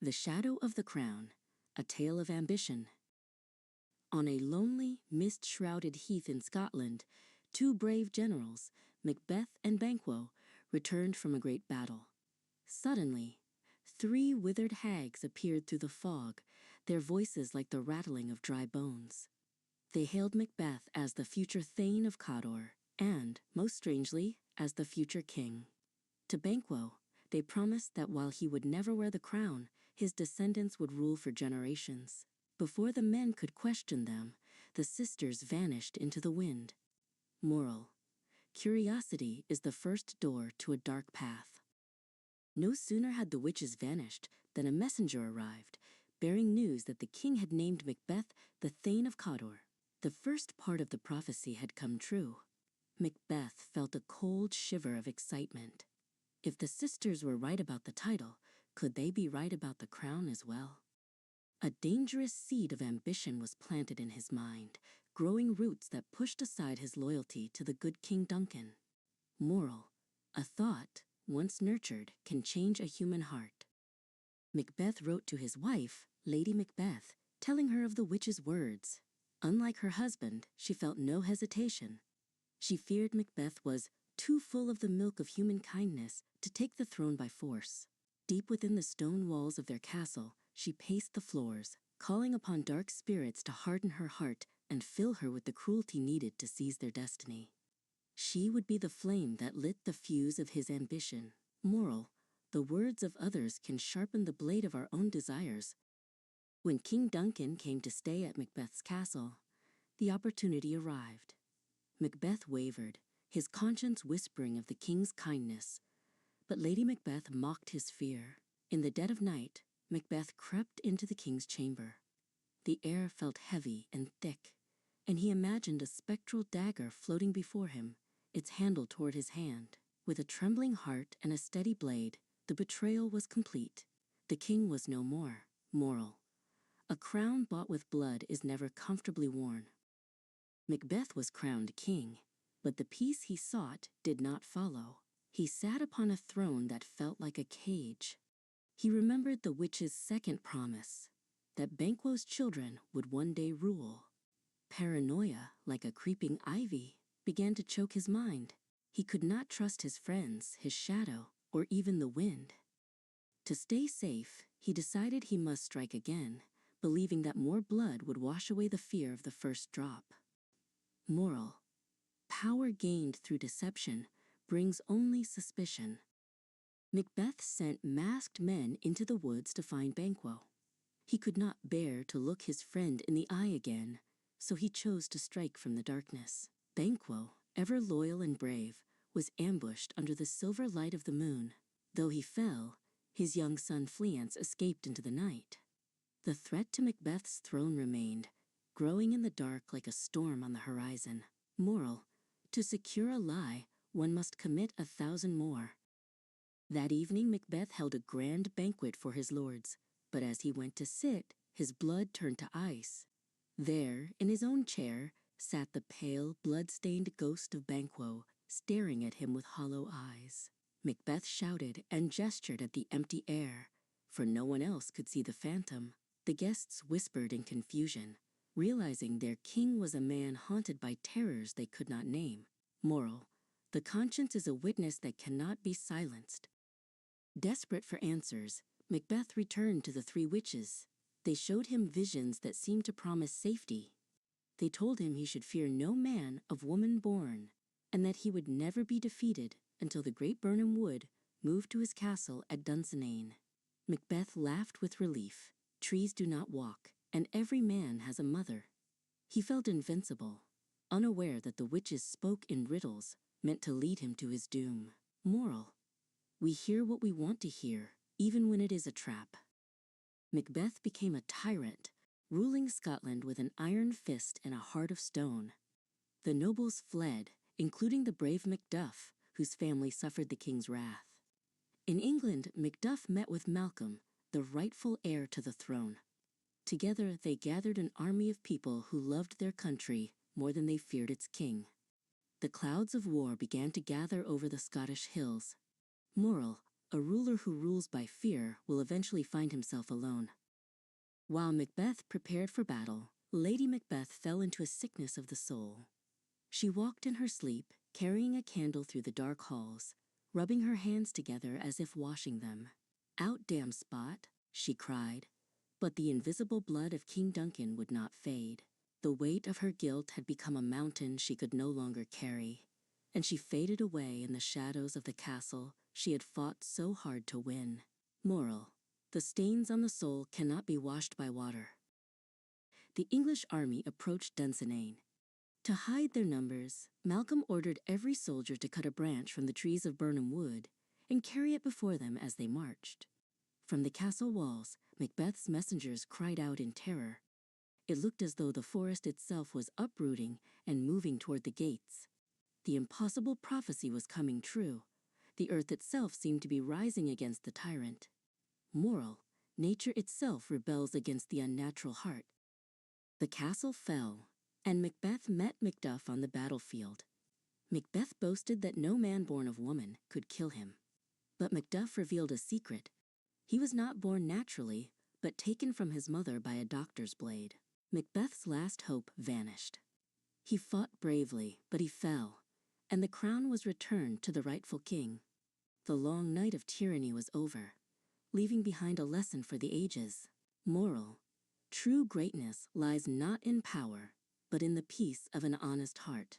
The Shadow of the Crown, a tale of ambition. On a lonely, mist-shrouded heath in Scotland, two brave generals, Macbeth and Banquo, returned from a great battle. Suddenly, three withered hags appeared through the fog, their voices like the rattling of dry bones. They hailed Macbeth as the future Thane of Cawdor, and, most strangely, as the future king. To Banquo, they promised that while he would never wear the crown, his descendants would rule for generations. Before the men could question them, the sisters vanished into the wind. Moral: curiosity is the first door to a dark path. No sooner had the witches vanished than a messenger arrived, bearing news that the king had named Macbeth the Thane of Cawdor. The first part of the prophecy had come true. Macbeth felt a cold shiver of excitement. If the sisters were right about the title, could they be right about the crown as well? A dangerous seed of ambition was planted in his mind, growing roots that pushed aside his loyalty to the good King Duncan. Moral: a thought, once nurtured, can change a human heart. Macbeth wrote to his wife, Lady Macbeth, telling her of the witch's words. Unlike her husband, she felt no hesitation. She feared Macbeth was too full of the milk of human kindness to take the throne by force. Deep within the stone walls of their castle, she paced the floors, calling upon dark spirits to harden her heart and fill her with the cruelty needed to seize their destiny. She would be the flame that lit the fuse of his ambition. Moral: the words of others can sharpen the blade of our own desires. When King Duncan came to stay at Macbeth's castle, the opportunity arrived. Macbeth wavered, his conscience whispering of the king's kindness. But Lady Macbeth mocked his fear. In the dead of night, Macbeth crept into the king's chamber. The air felt heavy and thick, and he imagined a spectral dagger floating before him, its handle toward his hand. With a trembling heart and a steady blade, the betrayal was complete. The king was no more. Moral: a crown bought with blood is never comfortably worn. Macbeth was crowned king, but the peace he sought did not follow. He sat upon a throne that felt like a cage. He remembered the witch's second promise, that Banquo's children would one day rule. Paranoia, like a creeping ivy, began to choke his mind. He could not trust his friends, his shadow, or even the wind. To stay safe, he decided he must strike again, believing that more blood would wash away the fear of the first drop. Moral: power gained through deception brings only suspicion. Macbeth sent masked men into the woods to find Banquo. He could not bear to look his friend in the eye again, so he chose to strike from the darkness. Banquo, ever loyal and brave, was ambushed under the silver light of the moon. Though he fell, his young son Fleance escaped into the night. The threat to Macbeth's throne remained, growing in the dark like a storm on the horizon. Moral: to secure a lie, one must commit 1,000 more. That evening Macbeth held a grand banquet for his lords, but as he went to sit, his blood turned to ice. There, in his own chair, sat the pale, blood-stained ghost of Banquo, staring at him with hollow eyes. Macbeth shouted and gestured at the empty air, for no one else could see the phantom. The guests whispered in confusion, realizing their king was a man haunted by terrors they could not name. Moral: the conscience is a witness that cannot be silenced. Desperate for answers, Macbeth returned to the three witches. They showed him visions that seemed to promise safety. They told him he should fear no man of woman born, and that he would never be defeated until the great Birnam Wood moved to his castle at Dunsinane. Macbeth laughed with relief. Trees do not walk, and every man has a mother. He felt invincible, unaware that the witches spoke in riddles meant to lead him to his doom. Moral: we hear what we want to hear, even when it is a trap. Macbeth became a tyrant, ruling Scotland with an iron fist and a heart of stone. The nobles fled, including the brave Macduff, whose family suffered the king's wrath. In England, Macduff met with Malcolm, the rightful heir to the throne. Together they gathered an army of people who loved their country more than they feared its king. The clouds of war began to gather over the Scottish hills. Moral: A ruler who rules by fear will eventually find himself alone. While Macbeth prepared for battle, Lady Macbeth fell into a sickness of the soul. She walked in her sleep, carrying a candle through the dark halls, rubbing her hands together as if washing them. "Out, damn spot," she cried. But the invisible blood of King Duncan would not fade. The weight of her guilt had become a mountain she could no longer carry, and she faded away in the shadows of the castle she had fought so hard to win. Moral: the stains on the soul cannot be washed by water. The English army approached Dunsinane. To hide their numbers, Malcolm ordered every soldier to cut a branch from the trees of Birnam Wood and carry it before them as they marched. From the castle walls, Macbeth's messengers cried out in terror. It looked as though the forest itself was uprooting and moving toward the gates. The impossible prophecy was coming true. The earth itself seemed to be rising against the tyrant. Moral: nature itself rebels against the unnatural heart. The castle fell, and Macbeth met Macduff on the battlefield. Macbeth boasted that no man born of woman could kill him. But Macduff revealed a secret. He was not born naturally, but taken from his mother by a doctor's blade. Macbeth's last hope vanished. He fought bravely, but he fell, and the crown was returned to the rightful king. The long night of tyranny was over, leaving behind a lesson for the ages. Moral: true greatness lies not in power, but in the peace of an honest heart.